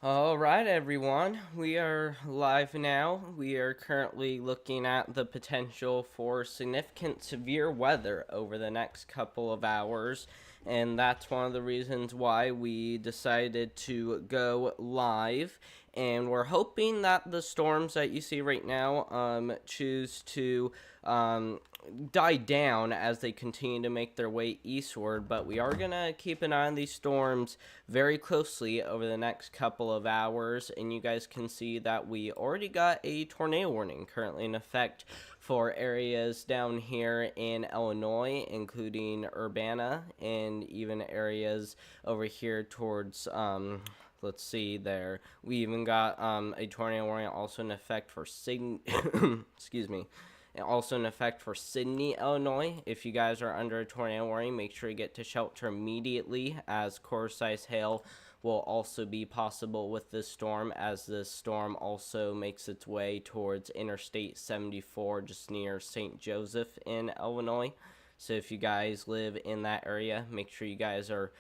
All right, everyone. We are live now. We are currently looking at the potential for significant severe weather over the next couple of hours. And that's one of the reasons why we decided to go live. And we're hoping that the storms that you see right now choose to um, die down as they continue to make their way eastward, but we are going to keep an eye on these storms very closely over the next couple of hours. And you guys can see that we already got a tornado warning currently in effect for areas down here in Illinois, including Urbana, and even areas over here towards let's see there. We even got a tornado warning also in effect for excuse me, also in effect for Sydney, Illinois. If you guys are under a tornado warning, make sure you get to shelter immediately, as quarter-size hail will also be possible with this storm, as this storm also makes its way towards Interstate 74 just near St. Joseph in Illinois. So if you guys live in that area, make sure you guys are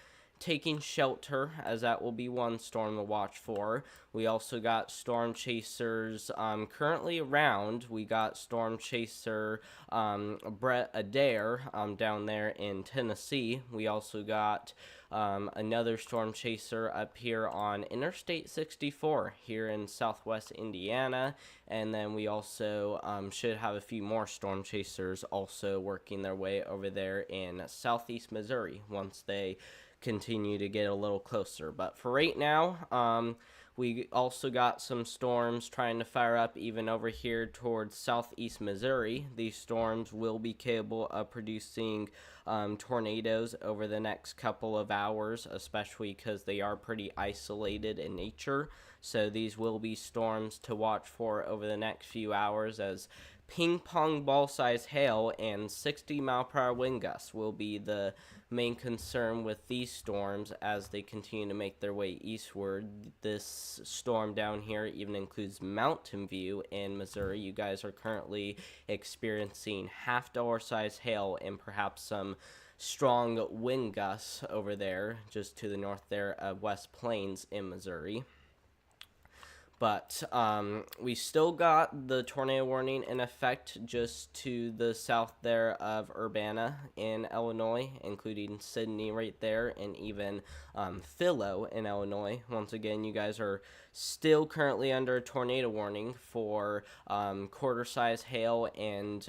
taking shelter, as that will be one storm to watch for. We also got storm chasers currently around. We got storm chaser Brett Adair down there in Tennessee. We also got another storm chaser up here on Interstate 64 here in southwest Indiana. And then we also should have a few more storm chasers also working their way over there in southeast Missouri once they continue to get a little closer. But for right now, we also got some storms trying to fire up even over here towards southeast Missouri. These storms will be capable of producing tornadoes over the next couple of hours, especially because they are pretty isolated in nature. So these will be storms to watch for over the next few hours, as ping pong ball size hail and 60-mile-per-hour wind gusts will be the main concern with these storms as they continue to make their way eastward. This storm down here even includes Mountain View in Missouri. You guys are currently experiencing half-dollar size hail and perhaps some strong wind gusts over there, just to the north there of West Plains in Missouri. But we still got the tornado warning in effect just to the south there of Urbana in Illinois, including Sydney right there, and even Philo in Illinois. Once again, you guys are still currently under a tornado warning for quarter-size hail and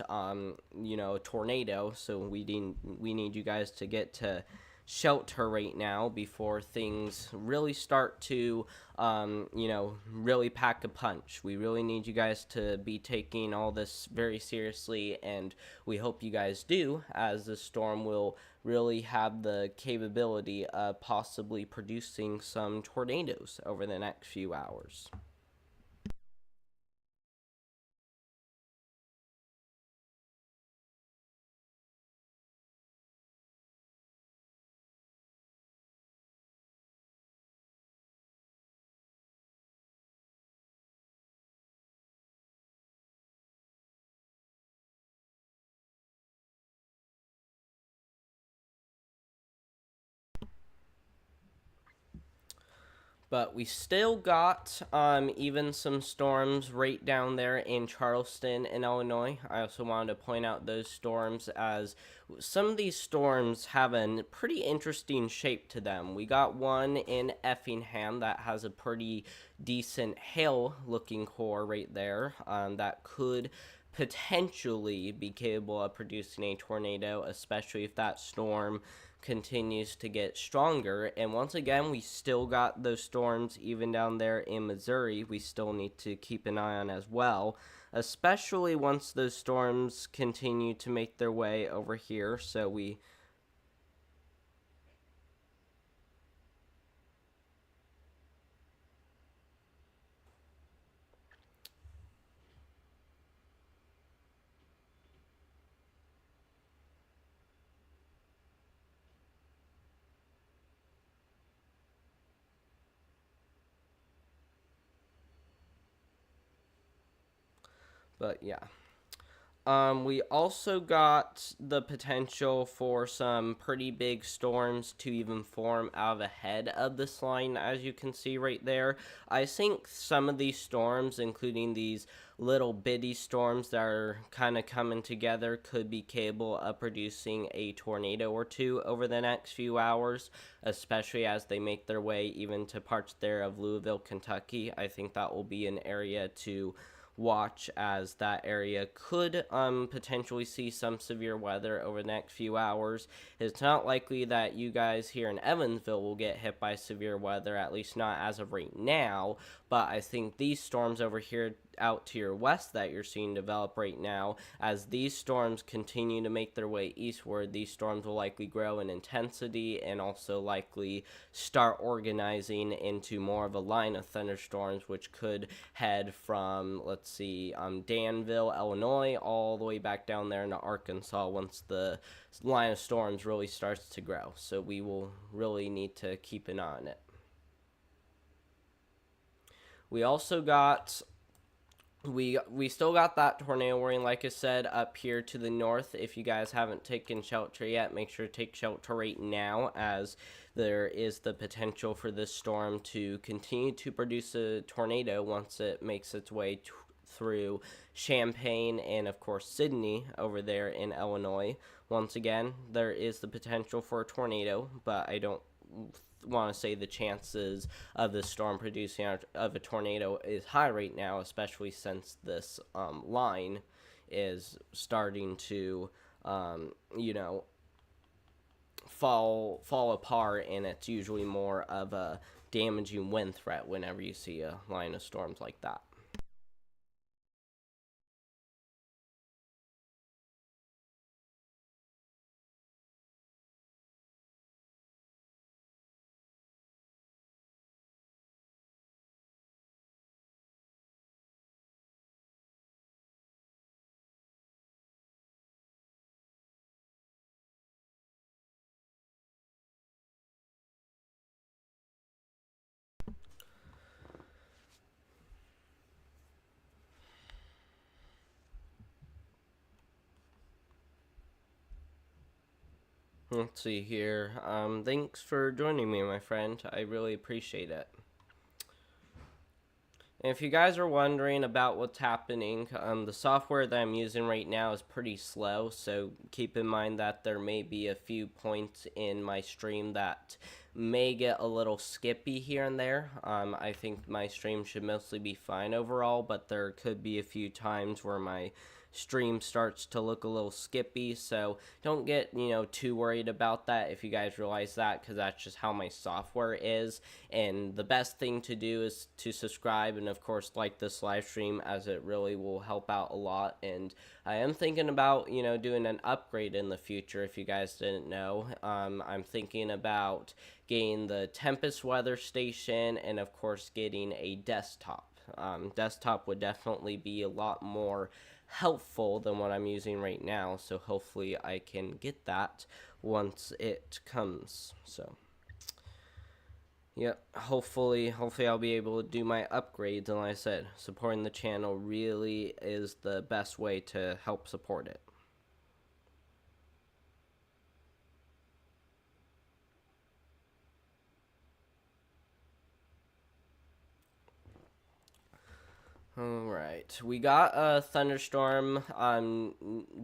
tornado. So we need you guys to get to shelter right now before things really start to, really pack a punch. We really need you guys to be taking all this very seriously, and we hope you guys do, as the storm will really have the capability of possibly producing some tornadoes over the next few hours. But we still got even some storms right down there in Charleston in Illinois. I also wanted to point out those storms, as some of these storms have a pretty interesting shape to them. We got one in Effingham that has a pretty decent hail looking core right there that could potentially be capable of producing a tornado, especially if that storm continues to get stronger. And once again, we still got those storms even down there in Missouri. We still need to keep an eye on as well, especially once those storms continue to make their way over here. So we but yeah. We also got the potential for some pretty big storms to even form out ahead of this line, as you can see right there. I think some of these storms, including these little bitty storms that are kind of coming together, could be capable of producing a tornado or two over the next few hours, especially as they make their way even to parts there of Louisville, Kentucky. I think that will be an area to watch, as that area could potentially see some severe weather over the next few hours. It's not likely that you guys here in Evansville will get hit by severe weather, at least not as of right now, but I think these storms over here out to your west that you're seeing develop right now, as these storms continue to make their way eastward, these storms will likely grow in intensity and also likely start organizing into more of a line of thunderstorms, which could head from, let's see, Danville, Illinois, all the way back down there into Arkansas once the line of storms really starts to grow. So we will really need to keep an eye on it. We also got we still got that tornado warning, like I said, up here to the north. If you guys haven't taken shelter yet, make sure to take shelter right now, as there is the potential for this storm to continue to produce a tornado once it makes its way through Champaign and, of course, Sydney over there in Illinois. Once again, there is the potential for a tornado, but I don't want to say the chances of the storm producing of a tornado is high right now, especially since this line is starting to, you know, fall apart, and it's usually more of a damaging wind threat whenever you see a line of storms like that. Let's see here. Thanks for joining me, my friend. I really appreciate it. And if you guys are wondering about what's happening, the software that I'm using right now is pretty slow, so keep in mind that there may be a few points in my stream that may get a little skippy here and there. I think my stream should mostly be fine overall, but there could be a few times where my stream starts to look a little skippy, so don't get too worried about that if you guys realize that, because that's just how my software is. And the best thing to do is to subscribe and of course like this live stream, as it really will help out a lot. And I am thinking about doing an upgrade in the future, if you guys didn't know. I'm thinking about getting the Tempest weather station and of course getting a desktop. Desktop would definitely be a lot more helpful than what I'm using right now, so hopefully I can get that once it comes. So yep, hopefully I'll be able to do my upgrades, and like I said, supporting the channel really is the best way to help support it. Alright, we got a thunderstorm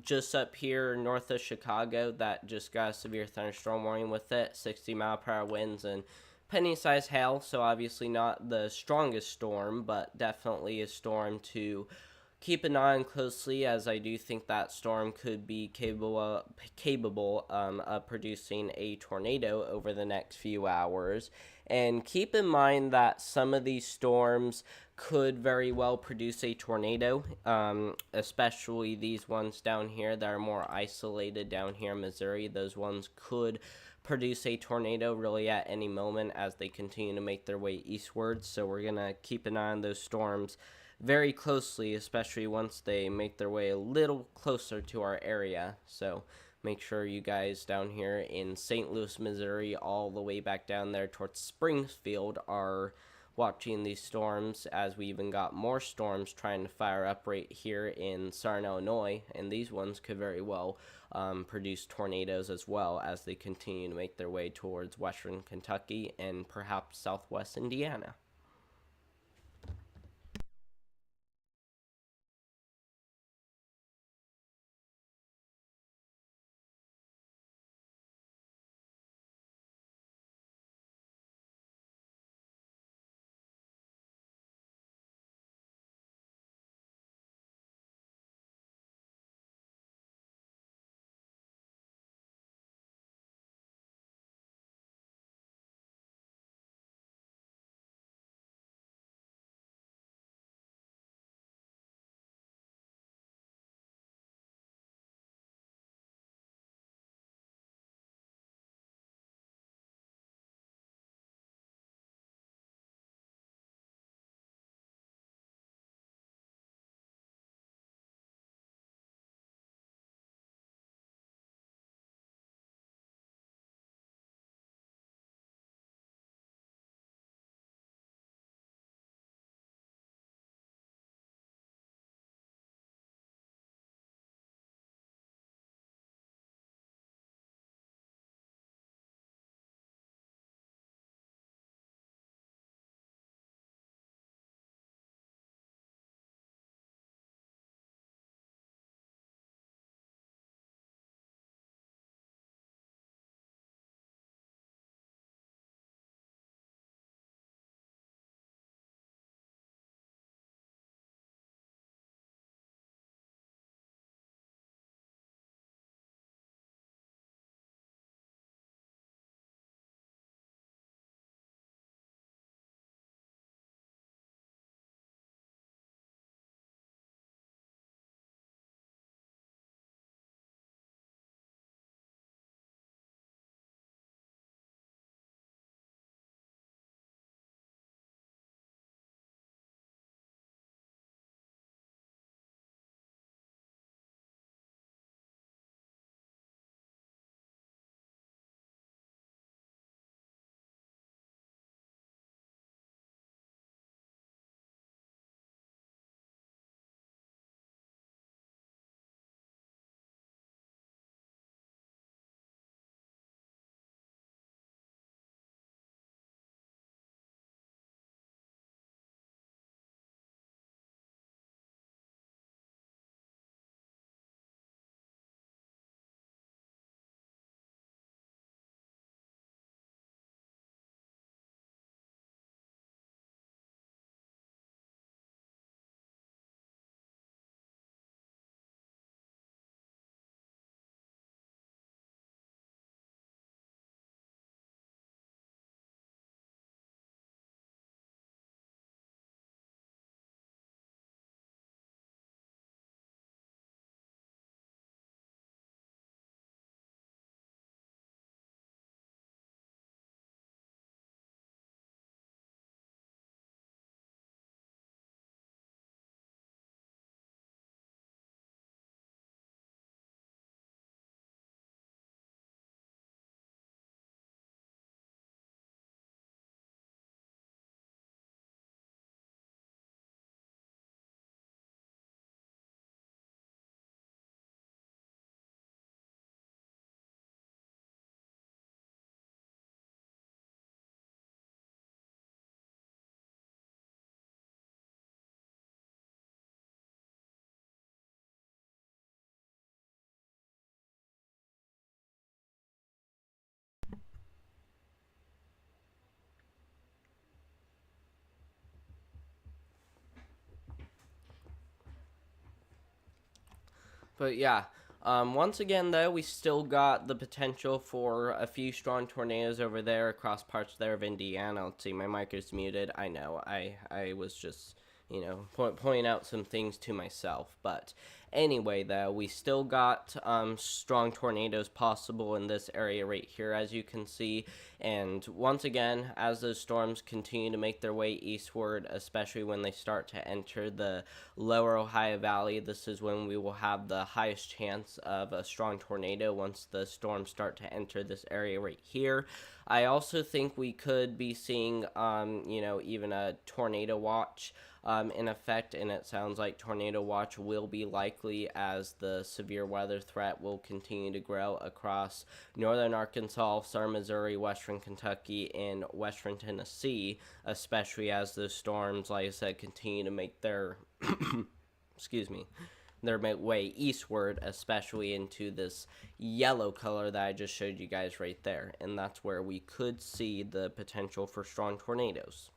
just up here north of Chicago that just got a severe thunderstorm warning with it, 60-mile-per-hour winds and penny-sized hail, so obviously not the strongest storm, but definitely a storm to keep an eye on closely, as I do think that storm could be capable of producing a tornado over the next few hours. And keep in mind that some of these storms could very well produce a tornado, especially these ones down here that are more isolated down here in Missouri. Those ones could produce a tornado really at any moment as they continue to make their way eastward. So we're going to keep an eye on those storms very closely, especially once they make their way a little closer to our area. So make sure you guys down here in St. Louis, Missouri, all the way back down there towards Springfield, are watching these storms, as we even got more storms trying to fire up right here in Southern Illinois, and these ones could very well produce tornadoes as well as they continue to make their way towards western Kentucky and perhaps southwest Indiana. But yeah, once again, though, we still got the potential for a few strong tornadoes over there across parts there of Indiana. Let's see, my mic is muted. I know. I was just, pointing out some things to myself. But Anyway, though, we still got strong tornadoes possible in this area right here, as you can see. And once again, as those storms continue to make their way eastward, especially when they start to enter the lower Ohio Valley, this is when we will have the highest chance of a strong tornado once the storms start to enter this area right here. I also think we could be seeing, even a tornado watch in effect, and it sounds like tornado watch will be likely as the severe weather threat will continue to grow across northern Arkansas, southern Missouri, western Kentucky, and western Tennessee, especially as those storms, like I said, continue to make their their way eastward, especially into this yellow color that I just showed you guys right there. And that's where we could see the potential for strong tornadoes.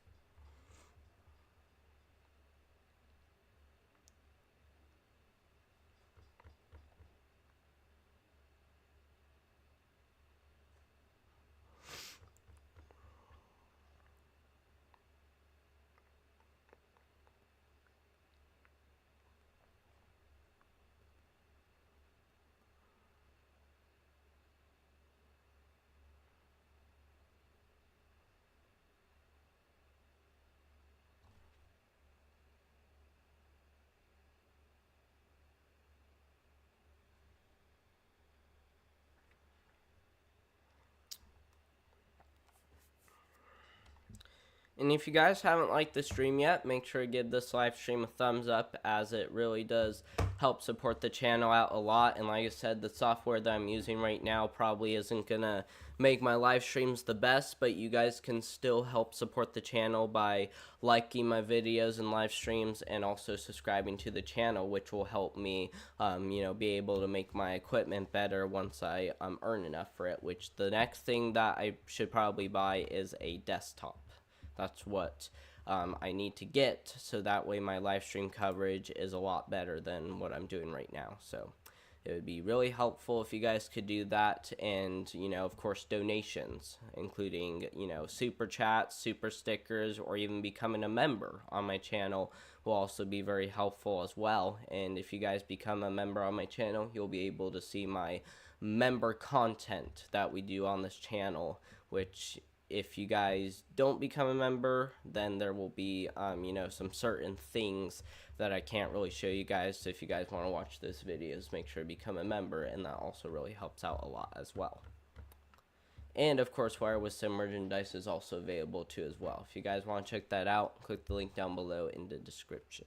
And if you guys haven't liked the stream yet, make sure to give this live stream a thumbs up, as it really does help support the channel out a lot. And like I said, the software that I'm using right now probably isn't going to make my live streams the best, but you guys can still help support the channel by liking my videos and live streams, and also subscribing to the channel, which will help me, be able to make my equipment better once I earn enough for it, which the next thing that I should probably buy is a desktop. That's what I need to get, so that way my live stream coverage is a lot better than what I'm doing right now. So it would be really helpful if you guys could do that. And, of course, donations, including, super chats, super stickers, or even becoming a member on my channel will also be very helpful as well. And if you guys become a member on my channel, you'll be able to see my member content that we do on this channel, which, if you guys don't become a member, then there will be, some certain things that I can't really show you guys. So if you guys want to watch those videos, make sure to become a member, and that also really helps out a lot as well. And of course, Wireless Sim merchandise is also available too as well. If you guys want to check that out, click the link down below in the description.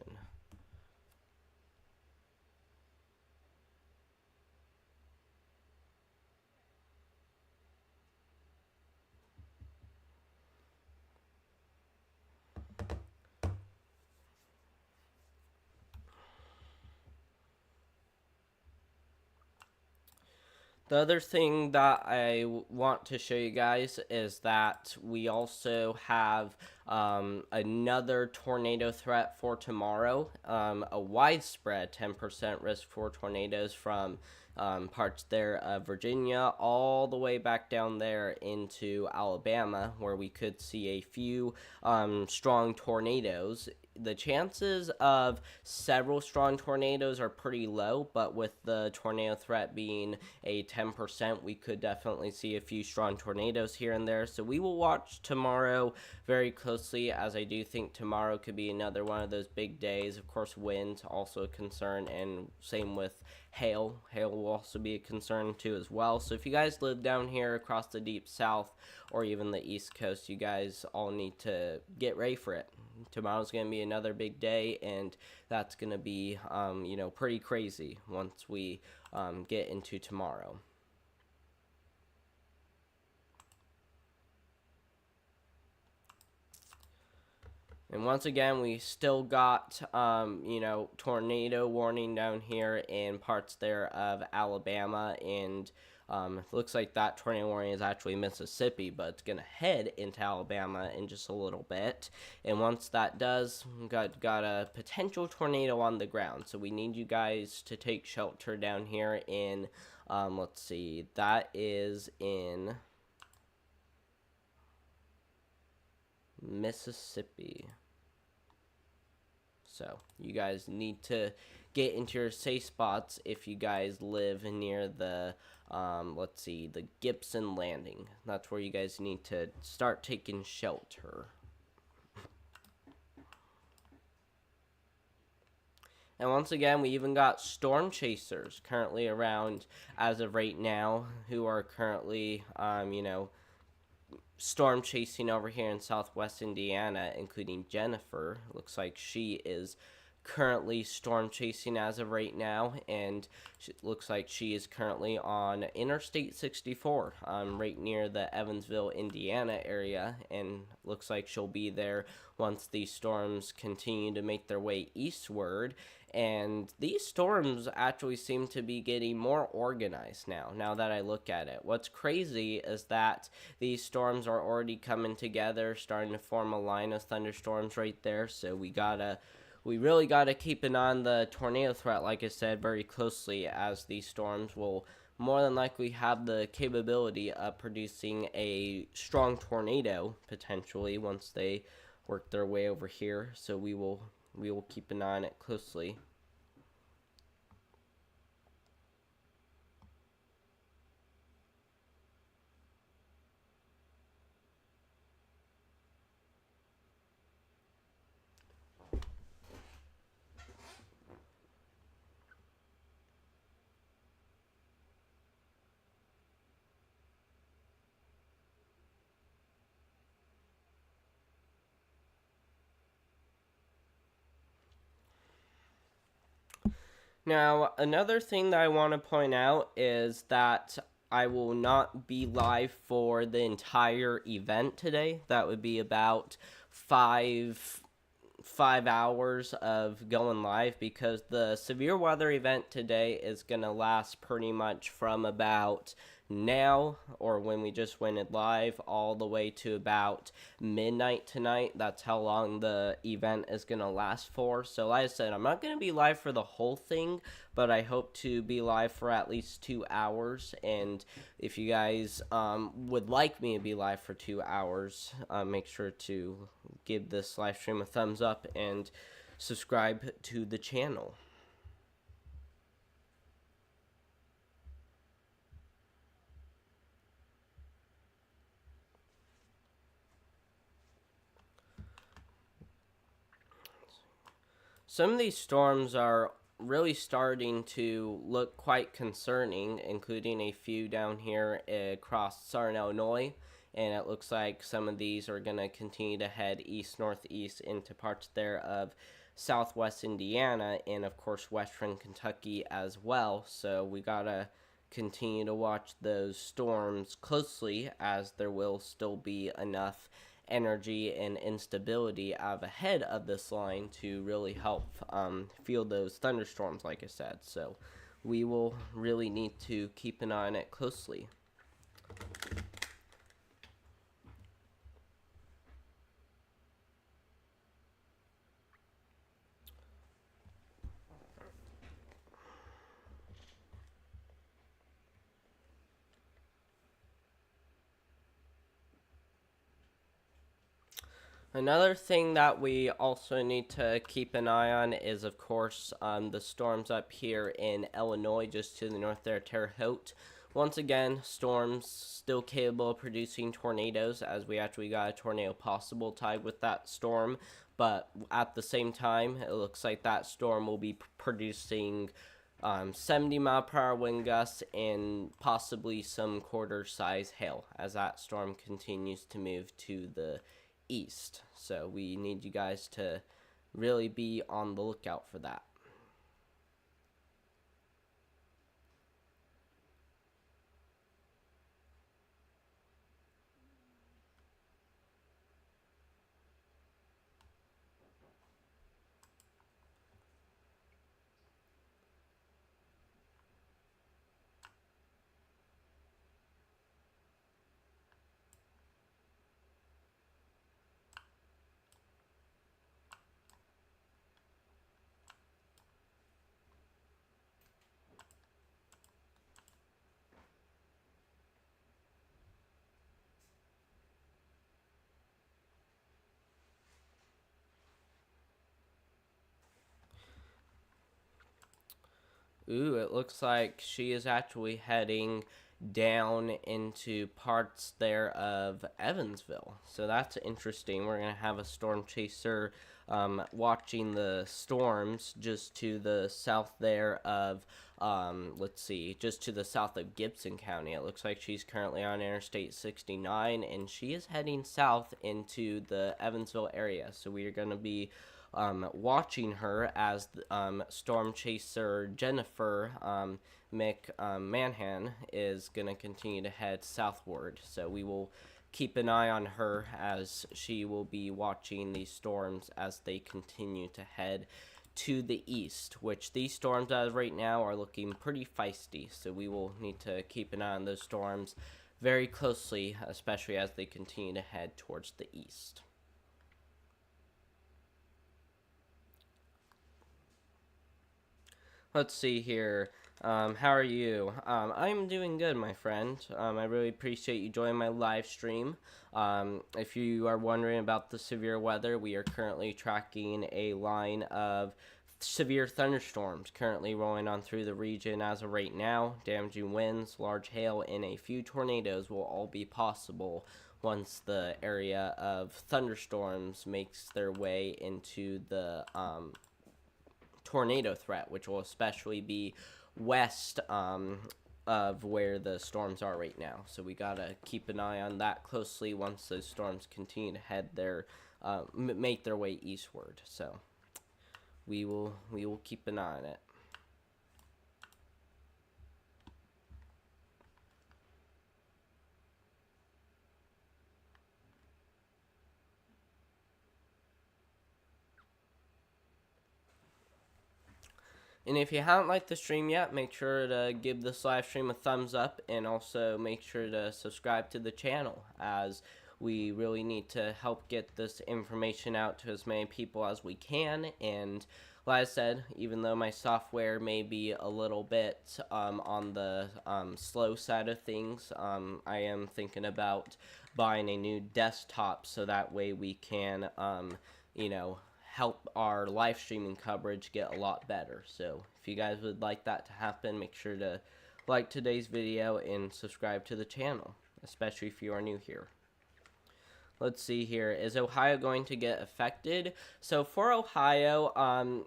The other thing that I want to show you guys is that we also have another tornado threat for tomorrow. A widespread 10% risk for tornadoes from parts there of Virginia all the way back down there into Alabama, where we could see a few strong tornadoes. The chances of several strong tornadoes are pretty low, but with the tornado threat being a 10%, we could definitely see a few strong tornadoes here and there. So we will watch tomorrow very closely, as I do think tomorrow could be another one of those big days. Of course, wind also a concern, and same with hail. Hail will also be a concern too as well. So if you guys live down here across the deep south or even the east coast, you guys all need to get ready for it. Tomorrow's going to be another big day, and that's going to be, pretty crazy once we get into tomorrow. And once again, we still got, tornado warning down here in parts there of Alabama, and it looks like that tornado warning is actually Mississippi, but it's going to head into Alabama in just a little bit. And once that does, we got a potential tornado on the ground. So we need you guys to take shelter down here in, let's see, that is in Mississippi. So you guys need to get into your safe spots if you guys live near the, let's see, the Gibson Landing. That's where you guys need to start taking shelter. And once again, we even got storm chasers currently around as of right now, who are currently, storm chasing over here in southwest Indiana, including Jennifer. Looks like she is currently storm chasing as of right now, and it looks like she is currently on Interstate 64, right near the Evansville, Indiana area, and looks like she'll be there once these storms continue to make their way eastward. And these storms actually seem to be getting more organized now that I look at it. What's crazy is that these storms are already coming together, starting to form a line of thunderstorms right there. So we really gotta keep an eye on the tornado threat, like I said, very closely, as these storms will more than likely have the capability of producing a strong tornado, potentially, once they work their way over here. So we will keep an eye on it closely. Now, another thing that I want to point out is that I will not be live for the entire event today. That would be about five hours of going live, because the severe weather event today is going to last pretty much from about now, or when we just went it live, all the way to about midnight tonight. That's how long the event is going to last for. So like I said, I'm not going to be live for the whole thing, but I hope to be live for at least 2 hours. And if you guys would like me to be live for 2 hours, make sure to give this live stream a thumbs up and subscribe to the channel. Some of these storms are really starting to look quite concerning, including a few down here across southern Illinois. And it looks like some of these are going to continue to head east-northeast into parts there of southwest Indiana and, of course, western Kentucky as well. So we got to continue to watch those storms closely, as there will still be enough energy and instability out ahead of this line to really help field those thunderstorms, like I said. So we will really need to keep an eye on it closely. Another thing that we also need to keep an eye on is, of course, the storms up here in Illinois, just to the north there, Terre Haute. Once again, storms still capable of producing tornadoes, as we actually got a tornado possible tied with that storm. But at the same time, it looks like that storm will be producing 70-mile-per-hour wind gusts and possibly some quarter-size hail as that storm continues to move to the east. So we need you guys to really be on the lookout for that. Ooh, it looks like she is actually heading down into parts there of Evansville. So that's interesting. We're going to have a storm chaser watching the storms just to the south there of, let's see, just to the south of Gibson County. It looks like she's currently on Interstate 69, and she is heading south into the Evansville area. So we are going to be watching her as storm chaser Jennifer McMahon is going to continue to head southward. So we will keep an eye on her as she will be watching these storms as they continue to head to the east, which these storms as of right now are looking pretty feisty. So we will need to keep an eye on those storms very closely, especially as they continue to head towards the east. Let's see here. How are you? I'm doing good, my friend. I really appreciate you joining my live stream. If you are wondering about the severe weather, we are currently tracking a line of severe thunderstorms currently rolling on through the region as of right now. Damaging winds, large hail, and a few tornadoes will all be possible once the area of thunderstorms makes their way into the tornado threat, which will especially be west of where the storms are right now. So we gotta keep an eye on that closely once those storms continue to head their make their way eastward. So we will keep an eye on it. And if you haven't liked the stream yet, make sure to give this live stream a thumbs up, and also make sure to subscribe to the channel, as we really need to help get this information out to as many people as we can. And like I said, even though my software may be a little bit on the slow side of things, I am thinking about buying a new desktop so that way we can, help our live streaming coverage get a lot better. So if you guys would like that to happen, make sure to like today's video and subscribe to the channel, especially if you are new here. Let's see here. Is Ohio going to get affected? So for Ohio,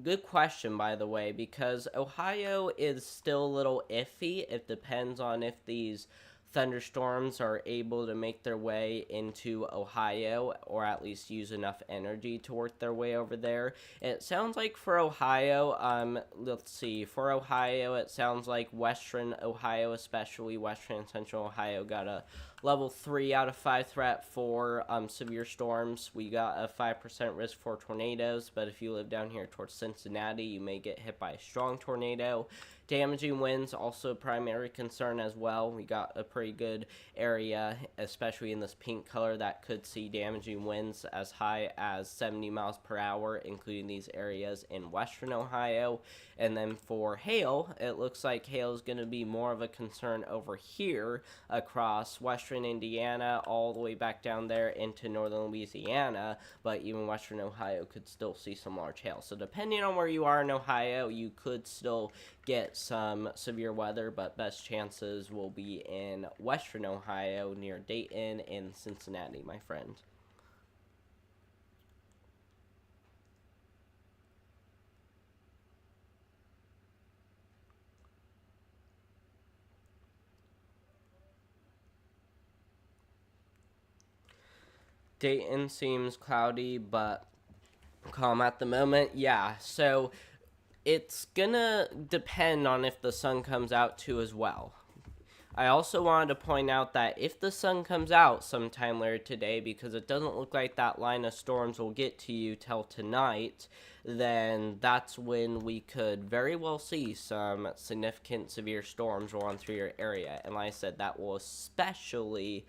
good question, by the way, because Ohio is still a little iffy. It depends on if these thunderstorms are able to make their way into Ohio, or at least use enough energy to work their way over there. And it sounds like for Ohio, let's see, for Ohio, it sounds like western Ohio, especially western and central Ohio, got a level 3 out of 5 threat for severe storms. We got a 5% risk for tornadoes, but if you live down here towards Cincinnati, you may get hit by a strong tornado. Damaging winds, also a primary concern as well. We got a pretty good area, especially in this pink color, that could see damaging winds as high as 70 miles per hour, including these areas in western Ohio. And then for hail, it looks like hail is going to be more of a concern over here across western Indiana, all the way back down there into northern Louisiana, but even western Ohio could still see some large hail. So depending on where you are in Ohio, you could still get some severe weather, but best chances will be in western Ohio near Dayton and Cincinnati, my friend. Dayton seems cloudy but calm at the moment. Yeah, so it's gonna depend on if the sun comes out too as well. I also wanted to point out that if the sun comes out sometime later today, because it doesn't look like that line of storms will get to you till tonight, then that's when we could very well see some significant severe storms roll on through your area. And like I said, that will especially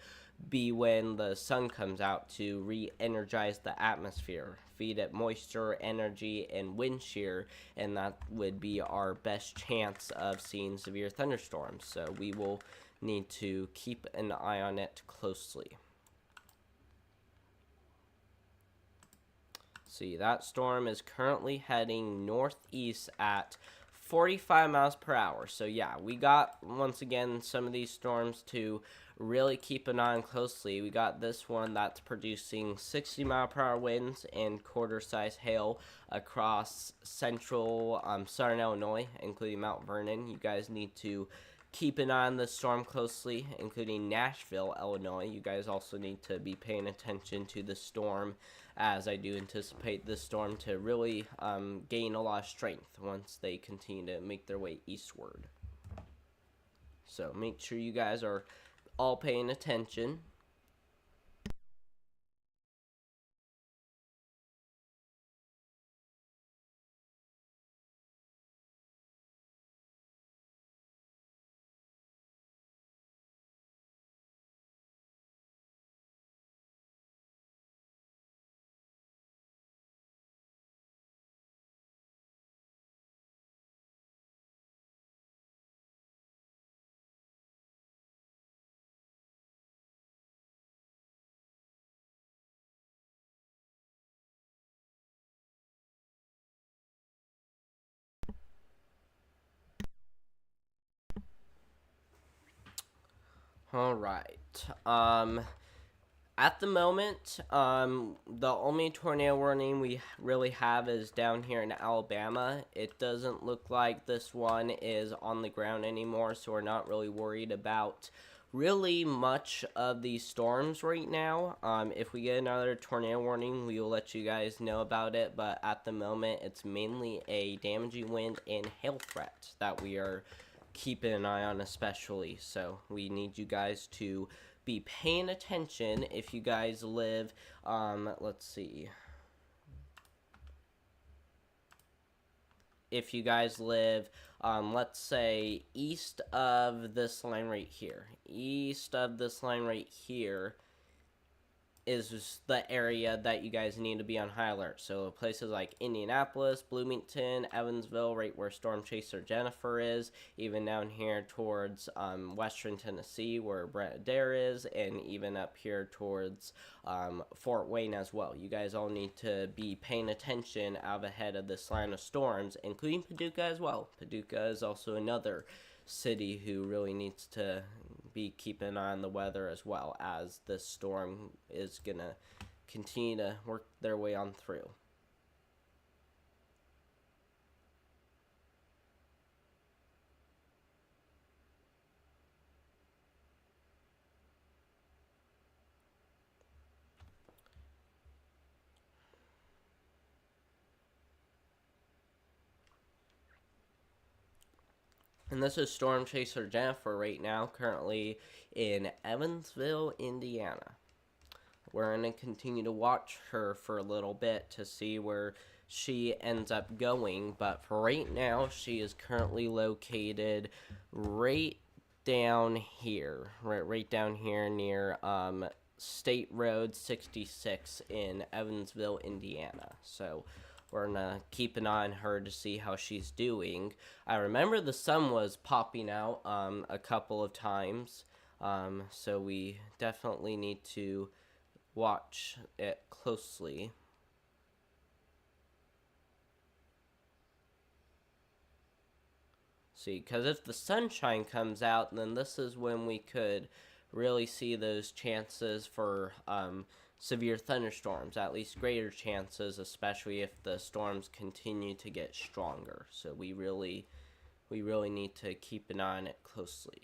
be when the sun comes out to re-energize the atmosphere, feed it moisture, energy, and wind shear, and that would be our best chance of seeing severe thunderstorms. So we will need to keep an eye on it closely. See, that storm is currently heading northeast at 45 miles per hour. So yeah, we got, once again, some of these storms to really keep an eye on closely. We got this one that's producing 60 mile per hour winds and quarter size hail across central southern Illinois, including Mount Vernon. You guys need to keep an eye on the storm closely, including Nashville, Illinois. You guys also need to be paying attention to the storm, as I do anticipate this storm to really gain a lot of strength once they continue to make their way eastward. So make sure you guys are all paying attention. All right. At the moment, the only tornado warning we really have is down here in Alabama. It doesn't look like this one is on the ground anymore, so we're not really worried about really much of these storms right now. If we get another tornado warning, we will let you guys know about it, but at the moment, it's mainly a damaging wind and hail threat that we are keeping an eye on, especially. So we need you guys to be paying attention if you guys live, let's see. If you guys live, let's say, east of this line right here. East of this line right here is the area that you guys need to be on high alert. So places like Indianapolis, Bloomington, Evansville, right where Storm Chaser Jennifer is, even down here towards western Tennessee where Brett Adair is, and even up here towards Fort Wayne as well. You guys all need to be paying attention out ahead of this line of storms, including Paducah as well. Paducah is also another city who really needs to be keeping an eye on the weather, as well as this storm is gonna continue to work their way on through. And this is Storm Chaser Jennifer right now, currently in Evansville, Indiana. We're going to continue to watch her for a little bit to see where she ends up going. But for right now, she is currently located right down here. Right down here near State Road 66 in Evansville, Indiana. So we're going to keep an eye on her to see how she's doing. I remember the sun was popping out a couple of times. So we definitely need to watch it closely. See, because if the sunshine comes out, then this is when we could really see those chances for severe thunderstorms, at least greater chances, especially if the storms continue to get stronger. So we really need to keep an eye on it closely.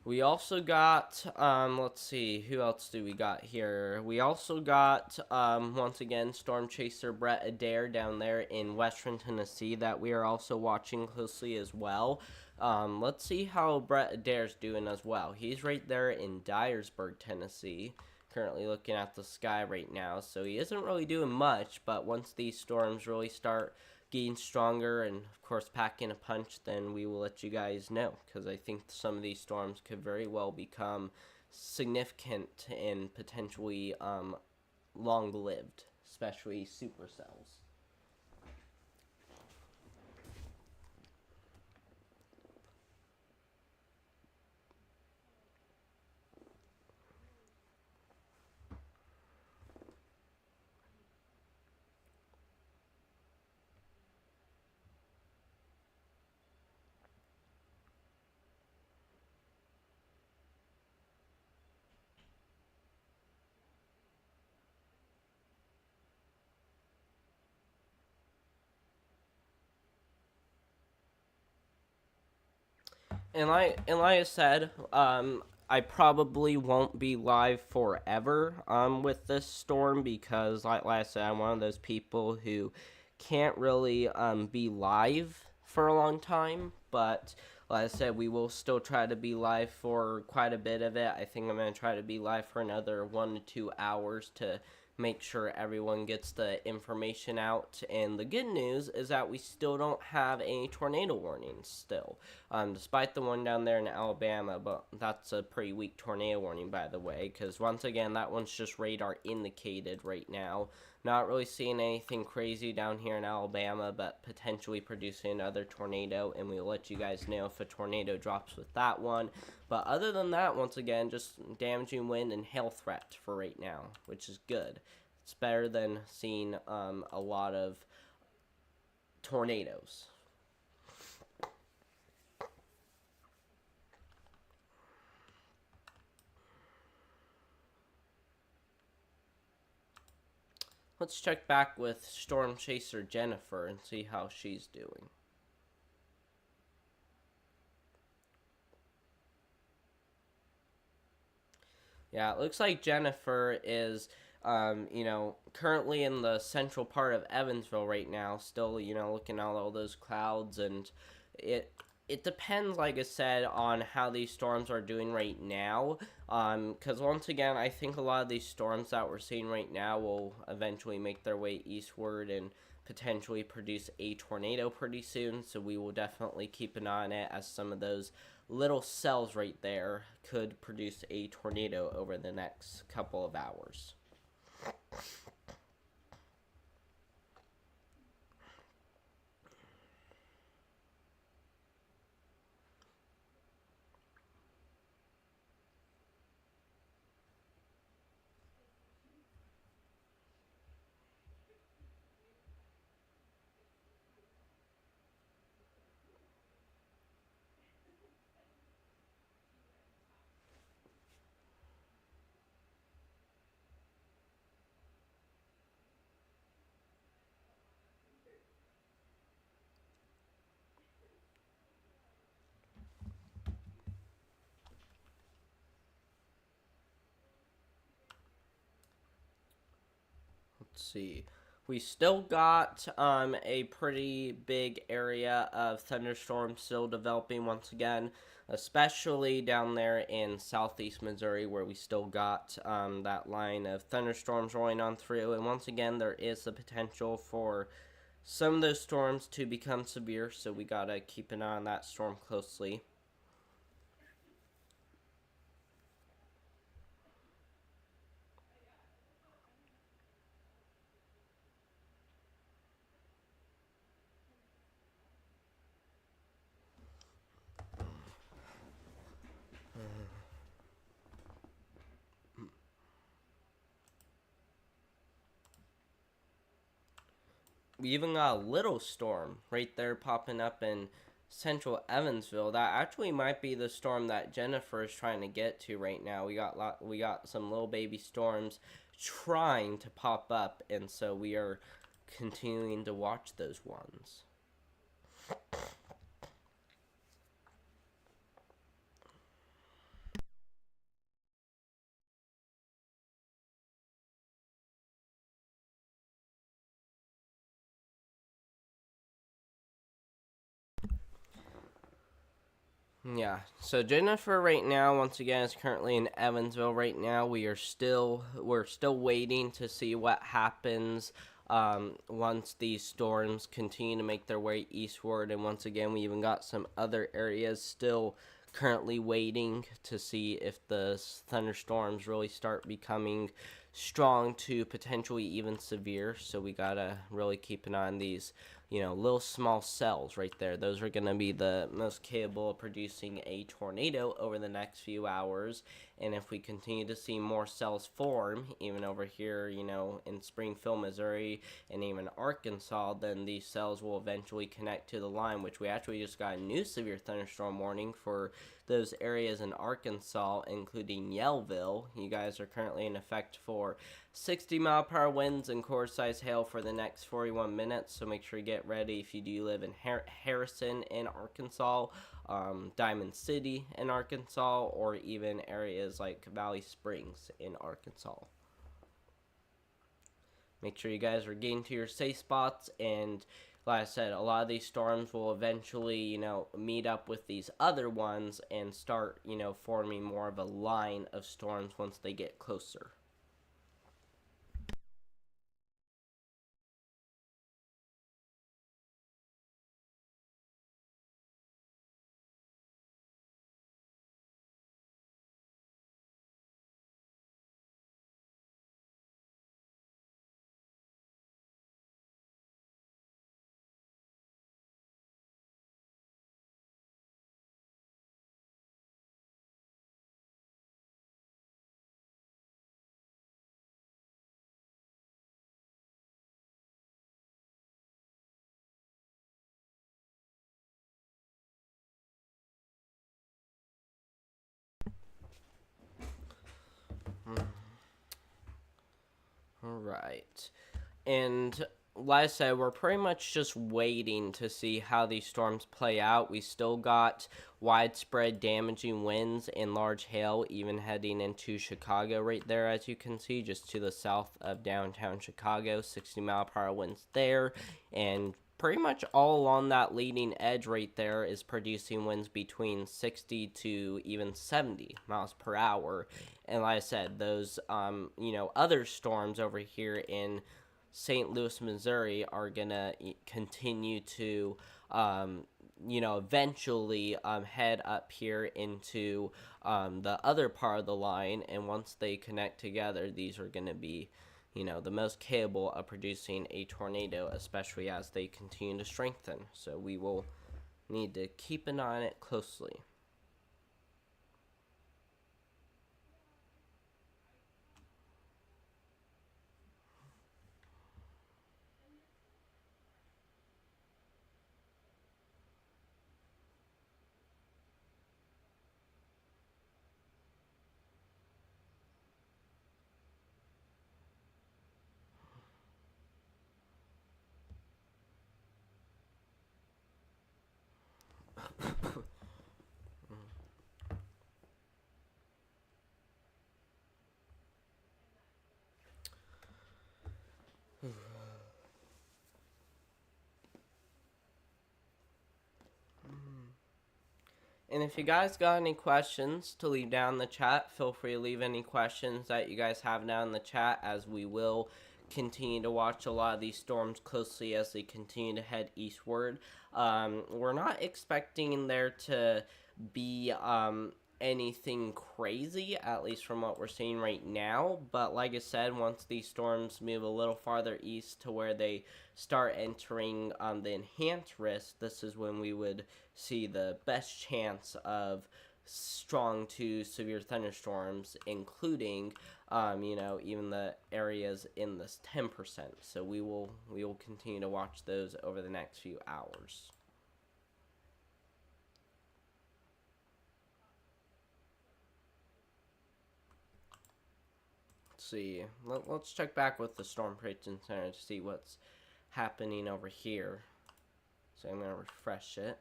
We also got, let's see, who else do we got here? We also got, once again, Storm Chaser Brett Adair down there in western Tennessee that we are also watching closely as well. Let's see how Brett Adair's doing as well. He's right there in Dyersburg, Tennessee, currently looking at the sky right now. So he isn't really doing much, but once these storms really start getting stronger and of course packing a punch, then we will let you guys know, because I think some of these storms could very well become significant and potentially long-lived, especially supercells. and like I said, I probably won't be live forever with this storm because like I said, I'm one of those people who can't really be live for a long time, but like I said, we will still try to be live for quite a bit of it. I think I'm going to try to be live for another 1 to 2 hours to make sure everyone gets the information out. And the good news is that we still don't have any tornado warnings still, despite the one down there in Alabama. But that's a pretty weak tornado warning, by the way, because once again, that one's just radar indicated right now. Not really seeing anything crazy down here in Alabama, but potentially producing another tornado, and we'll let you guys know if a tornado drops with that one. But other than that, once again, just damaging wind and hail threat for right now, which is good. It's better than seeing a lot of tornadoes. Let's check back with Storm Chaser Jennifer and see how she's doing. Yeah, it looks like Jennifer is, currently in the central part of Evansville right now, still, looking at all those clouds, and it it depends, like I said, on how these storms are doing right now. Because once again, I think a lot of these storms that we're seeing right now will eventually make their way eastward and potentially produce a tornado pretty soon. So we will definitely keep an eye on it, as some of those little cells right there could produce a tornado over the next couple of hours. Let's see. We still got a pretty big area of thunderstorms still developing once again, especially down there in southeast Missouri, where we still got that line of thunderstorms rolling on through. And once again, there is the potential for some of those storms to become severe, so we gotta keep an eye on that storm closely. We even got a little storm right there popping up in central Evansville. That actually might be the storm that Jennifer is trying to get to right now. We got some little baby storms trying to pop up, and so we are continuing to watch those ones. Yeah. So Jennifer right now, once again, is currently in Evansville right now. We're still waiting to see what happens once these storms continue to make their way eastward. And once again, we even got some other areas still currently waiting to see if the thunderstorms really start becoming strong to potentially even severe. So we gotta really keep an eye on these, little small cells right there. Those are going to be the most capable of producing a tornado over the next few hours. And if we continue to see more cells form, even over here, in Springfield, Missouri, and even Arkansas, then these cells will eventually connect to the line, which we actually just got a new severe thunderstorm warning for those areas in Arkansas, including Yellville. You guys are currently in effect for 60-mile-per-hour winds and core-size hail for the next 41 minutes, so make sure you get ready if you do live in Harrison in Arkansas, Diamond City in Arkansas, or even areas like Valley Springs in Arkansas. Make sure you guys are getting to your safe spots, and like I said, a lot of these storms will eventually, meet up with these other ones and start, forming more of a line of storms once they get closer. Alright. And like I said, we're pretty much just waiting to see how these storms play out. We still got widespread damaging winds and large hail, even heading into Chicago right there, as you can see, just to the south of downtown Chicago. 60-mile-per-hour winds there, and pretty much all along that leading edge right there is producing winds between 60 to even 70 miles per hour. And like I said, those, other storms over here in St. Louis, Missouri are going to continue to, eventually head up here into the other part of the line. And once they connect together, these are going to be, the most capable of producing a tornado, especially as they continue to strengthen. So we will need to keep an eye on it closely. And if you guys got any questions to leave down in the chat, feel free to leave any questions that you guys have down in the chat, as we will continue to watch a lot of these storms closely as they continue to head eastward. We're not expecting there to be anything crazy, at least from what we're seeing right now, but like I said, once these storms move a little farther east to where they start entering the enhanced risk, this is when we would see the best chance of strong to severe thunderstorms, including even the areas in this 10%. So we will continue to watch those over the next few hours. See, let's check back with the Storm Prediction Center to see what's happening over here. So I'm going to refresh it.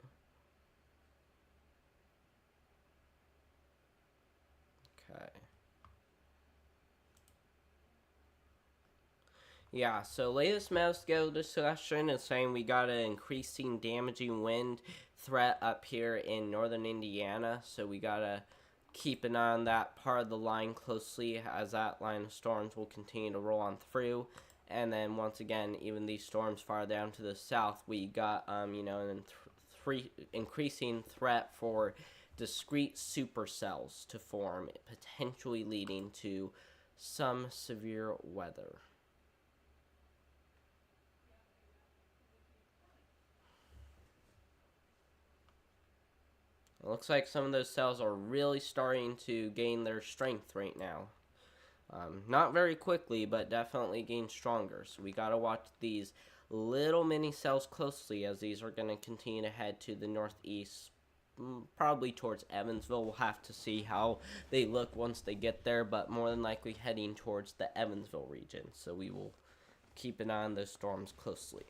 Okay. Yeah, so latest Metascale discussion is saying we got an increasing damaging wind threat up here in northern Indiana, so we got to keep an eye on that part of the line closely, as that line of storms will continue to roll on through. And then once again, even these storms far down to the south, we got an increasing threat for discrete supercells to form, potentially leading to some severe weather. It looks like some of those cells are really starting to gain their strength right now. Not very quickly, but definitely gain stronger. So we got to watch these little mini cells closely, as these are going to continue to head to the northeast probably towards Evansville. We'll have to see how they look once they get there, but more than likely heading towards the Evansville region. So we will keep an eye on those storms closely.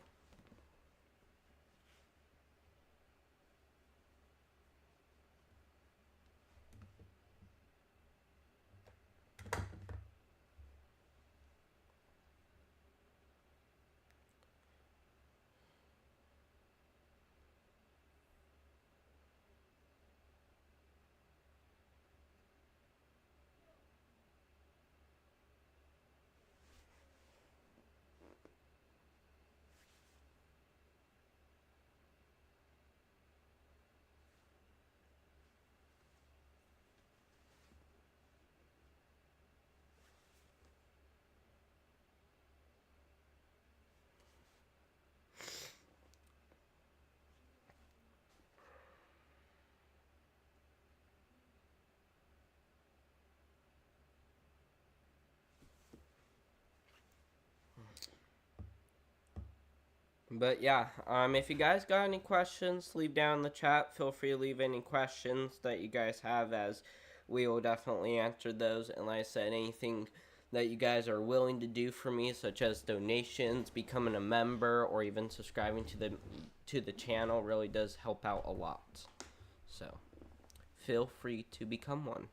But yeah, if you guys got any questions, leave down in the chat. Feel free to leave any questions that you guys have, as we will definitely answer those. And like I said, anything that you guys are willing to do for me, such as donations, becoming a member, or even subscribing to the channel, really does help out a lot. So feel free to become one.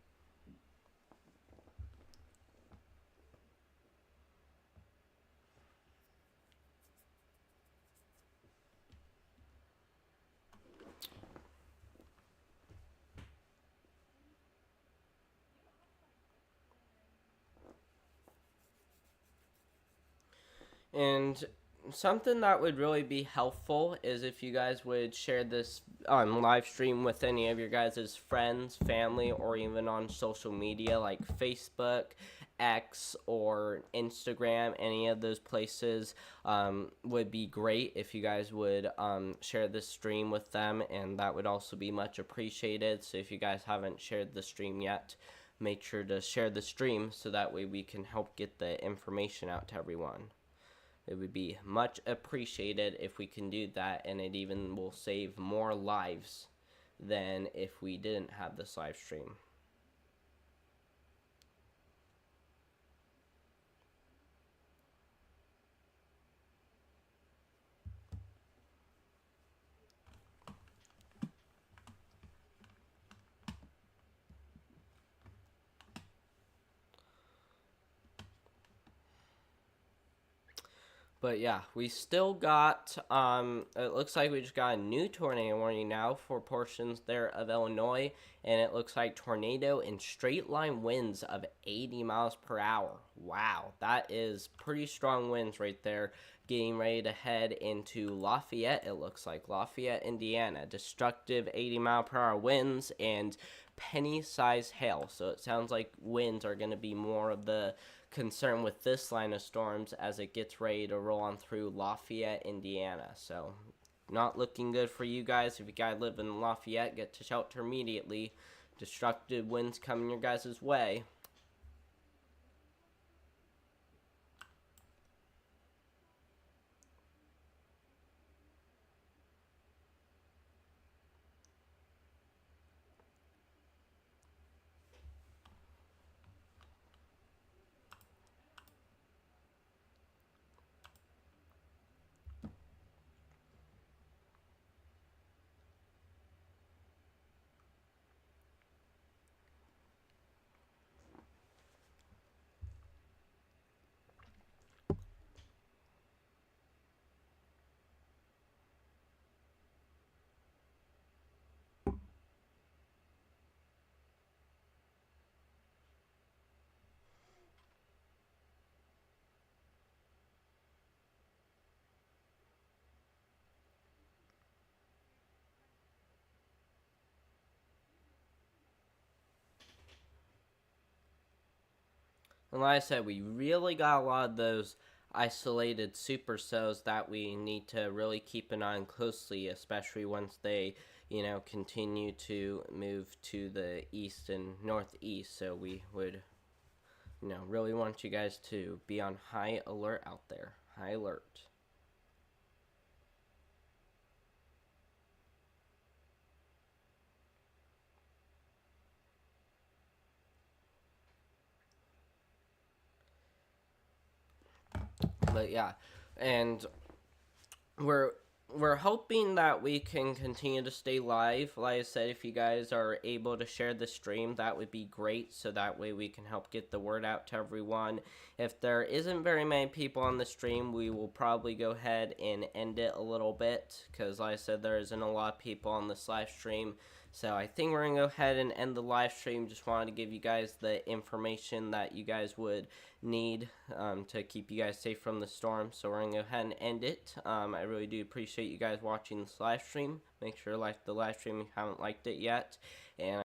And something that would really be helpful is if you guys would share this on live stream with any of your guys' friends, family, or even on social media like Facebook, X, or Instagram. Any of those places would be great if you guys would share this stream with them, and that would also be much appreciated. So if you guys haven't shared the stream yet, make sure to share the stream so that way we can help get the information out to everyone. It would be much appreciated if we can do that, and it even will save more lives than if we didn't have this live stream. But yeah, we still got, it looks like we just got a new tornado warning now for portions there of Illinois, and it looks like tornado and straight line winds of 80 miles per hour. Wow, that is pretty strong winds right there, getting ready to head into Lafayette, it looks like. Lafayette, Indiana. Destructive 80 mile per hour winds and penny-sized hail. So it sounds like winds are going to be more of the concern with this line of storms as it gets ready to roll on through Lafayette, Indiana. So not looking good for you guys. If you guys live in Lafayette, get to shelter immediately. Destructive winds coming your guys' way. And like I said, we really got a lot of those isolated supercells that we need to really keep an eye on closely, especially once they, continue to move to the east and northeast. So we would, really want you guys to be on high alert out there. High alert. But yeah, and we're we're hoping that we can continue to stay live. Like I said, if you guys are able to share the stream, that would be great, so that way we can help get the word out to everyone. If there isn't very many people on the stream, we will probably go ahead and end it a little bit, because like I said, there isn't a lot of people on this live stream. So I think we're going to go ahead and end the live stream. Just wanted to give you guys the information that you guys would need to keep you guys safe from the storm. So we're going to go ahead and end it. I really do appreciate you guys watching this live stream. Make sure to like the live stream if you haven't liked it yet. And